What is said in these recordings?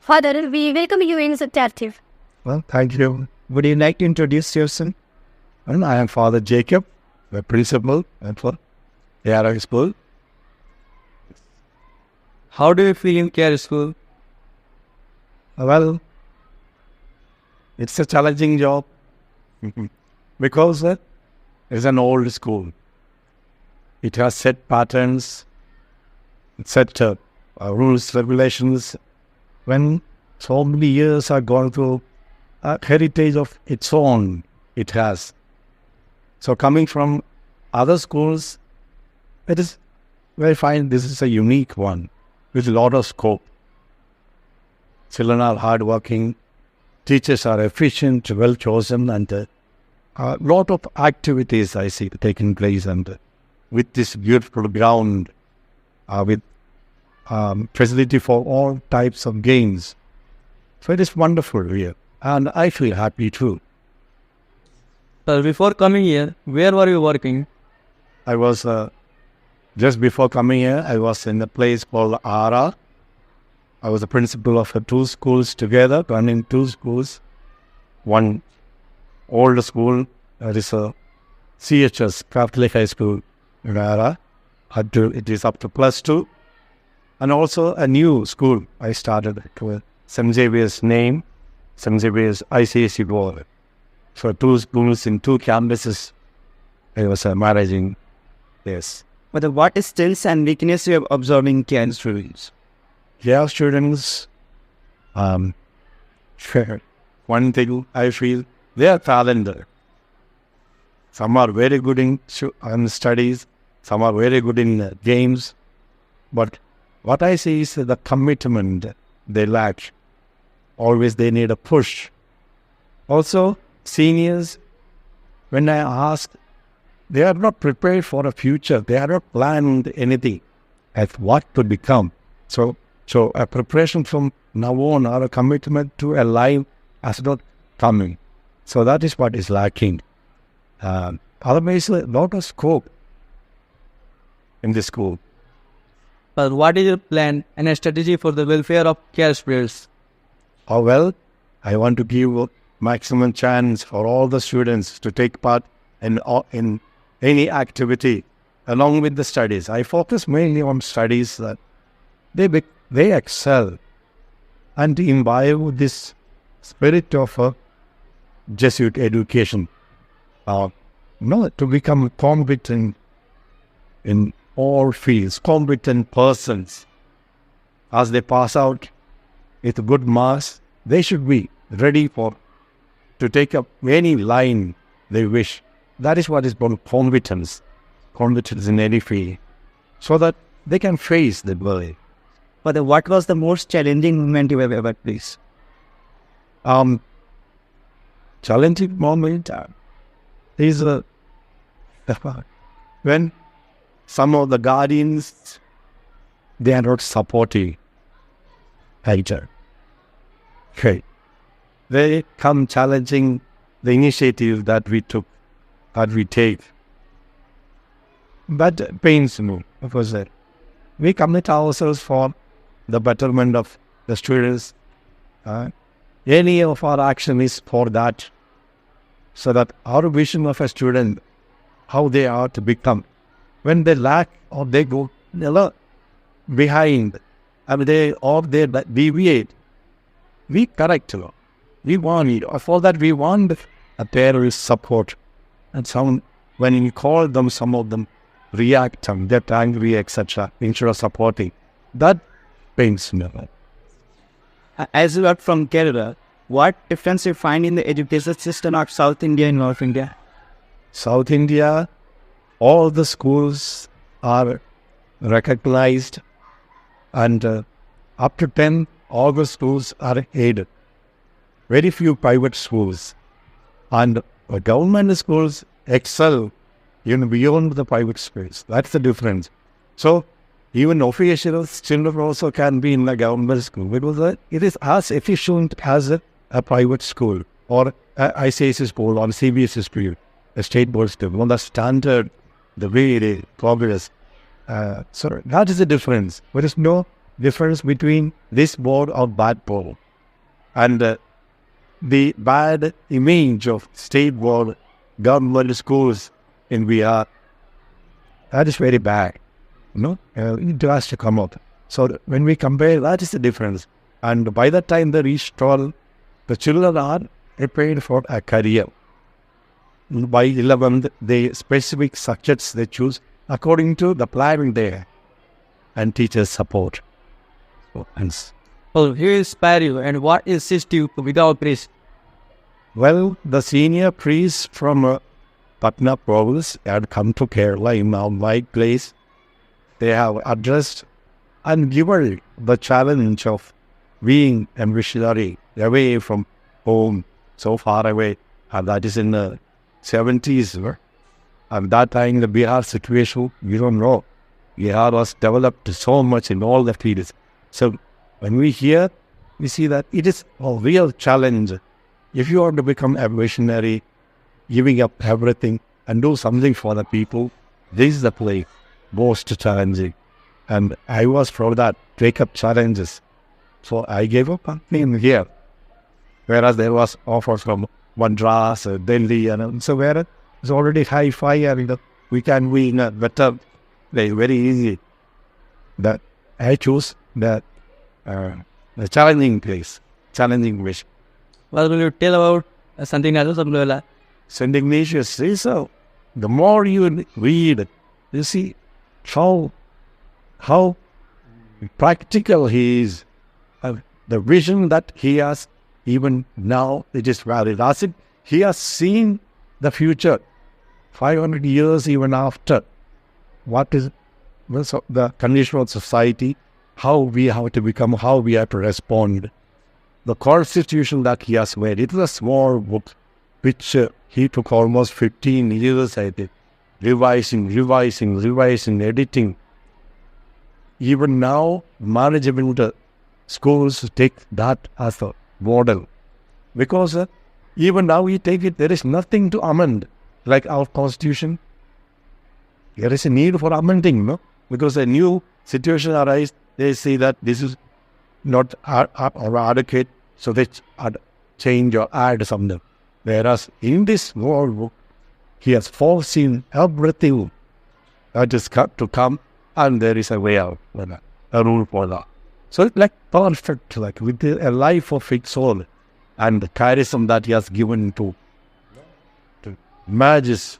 Father, we welcome you in Satyarthi. Well, thank you. Would you like to introduce yourself? Well, I am Father Jacob, the principal at ARI School. How do you feel in care school? Well, it's a challenging job because it's an old school. It has set patterns, set rules, regulations. When so many years are gone through, a heritage of its own it has. So coming from other schools, it is very fine. This is a unique one with a lot of scope. Children are hardworking, teachers are efficient, well chosen, and a lot of activities I see taking place, and with this beautiful ground, with facility for all types of games. So it is wonderful here, and I feel happy too. Sir, before coming here, where were you working? I was, just before coming here, I was in a place called Ara. I was the principal of two schools together, running two schools. One old school, that is a CHS, Catholic High School in Ara. It is up to +2. And also a new school I started with St. Xavier's name, St. Xavier's ICSE board. So two schools in two campuses, I was managing this. But what is strengths and weakness you are observing care students? Yeah, students, one thing I feel, they are talented. Some are very good in studies, some are very good in games, but what I see is the commitment they lack. Always they need a push. Also, seniors, when I ask, they are not prepared for a future. They are not planned anything as what to become. So a preparation from now on or a commitment to a life has not coming. So that is what is lacking. Otherwise, a lot of scope in the school. Sir, what is your plan and a strategy for the welfare of care students? Oh, well, I want to give maximum chance for all the students to take part in any activity along with the studies. I focus mainly on studies that they excel and imbibe this spirit of a Jesuit education. To become competent in all fields, competent persons. As they pass out with good marks, they should be ready to take up any line they wish. That is what is called competence in any field, so that they can face the world. But what was the most challenging moment you have ever faced? Challenging moment is when some of the guardians, they are not supporting either. Okay. They come challenging the initiative that we take. That pains me, because we commit ourselves for the betterment of the students. Any of our action is for that, so that our vision of a student, how they are to become, when they lack or they go behind, they deviate, we correct. We want, for that we want a parent's support. And when you call them, some of them react and get angry, etc., instead of supporting. That pains me. As you are from Kerala, what difference you find in the education system of South India and North India? South India, all the schools are recognized, and up to 10, all the schools are aided. Very few private schools. And government schools excel beyond the private schools. That's the difference. So even officials, children also can be in a government school, because it is as efficient as a private school or a ICSE school or CBSE school, a state board school. On the standard, the way they progress. So that is the difference. There is no difference between this board or that board. And the bad image of state board government schools in Bihar, that is very bad. It has to come out. So when we compare, that is the difference. And by the time they reach 12, the children are prepared for a career. By 11th, the specific subjects they choose according to the plan there, and teachers support. So, hence. Well, who inspire you and what insists you to become a priest? Well, the senior priests from Patna province had come to Kerala in my place. They have addressed and given the challenge of being a missionary away from home, so far away, and that is in the 70s. And that time, the Bihar situation, you don't know. Bihar was developed so much in all the fields. So when we hear, we see that it is a real challenge. If you want to become a missionary, giving up everything and do something for the people, this is the place most challenging. And I was from that, take up challenges. So I gave up in here. Whereas there was offers from Madras, Delhi, and so where it's already high-fi and we can win a better, very easy. That I choose the challenging place, challenging wish. Well, will you tell about St. Ignatius of Loyola? St. Ignatius is so. The more you read, you see how practical he is. The vision that he has, even now, it is valid. As it, he has seen the future, 500 years even after. What is the condition of society, how we have to become, how we have to respond. The constitution that he has made, it is a small book, which he took almost 15 years, I think, revising, editing. Even now, management schools take that as a model. Because even now we take it, there is nothing to amend. Like our constitution, there is a need for amending, no? Because a new situation arises, they say that this is not adequate, so they change or add something. Whereas in this world book, he has foreseen everything that is to come, and there is a way out, a rule for that. So it's like perfect, like with a life of its own, and the charism that he has given to images.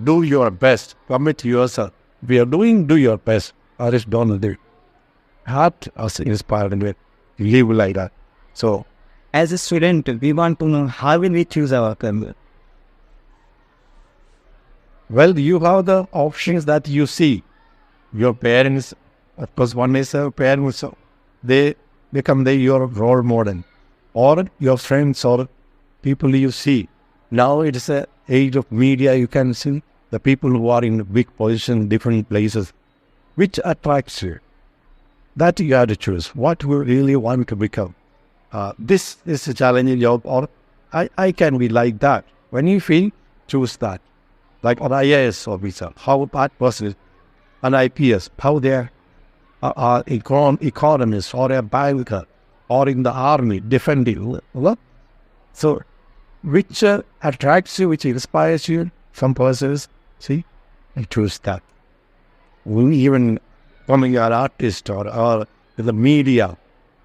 Do your best, commit yourself. We are doing, do your best, or it's don't do. Heart us inspired and live like that. So, As a student, we want to know how will we choose our career? well, you have the options that you see. Your parents, of course, one is a parent, so they become your role model, or your friends or people you see. Now it is an age of media. You can see the people who are in big position, different places, which attracts you. That you have to choose. What you really want to become. This is a challenging job, or I can be like that. When you feel, choose that. Like an IAS officer, how that person is, an IPS, how they are economists, or a banker, or in the army, defending. So, which attracts you, which inspires you, some persons, see, I choose that. Even becoming an artist or in the media,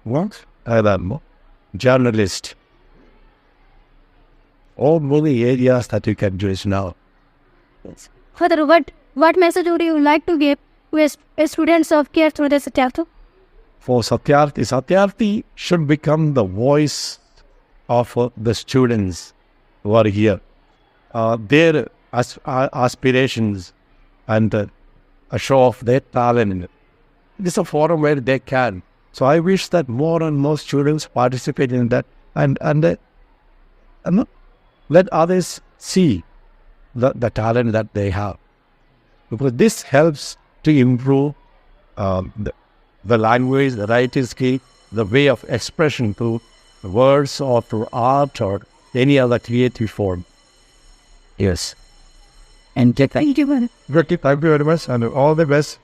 what? I don't know. Journalist. All many areas that you can choose now. Father, what message would you like to give to students of care through the Satyarthi? For Satyarthi should become the voice of the students who are here. Their aspirations and a show of their talent. It is a forum where they can. So I wish that more and more students participate in that and let others see the talent that they have. Because this helps to improve the language, the writing skill, the way of expression through words or through art or any other creative form. Yes. And thank you. Thank you very much and all the best.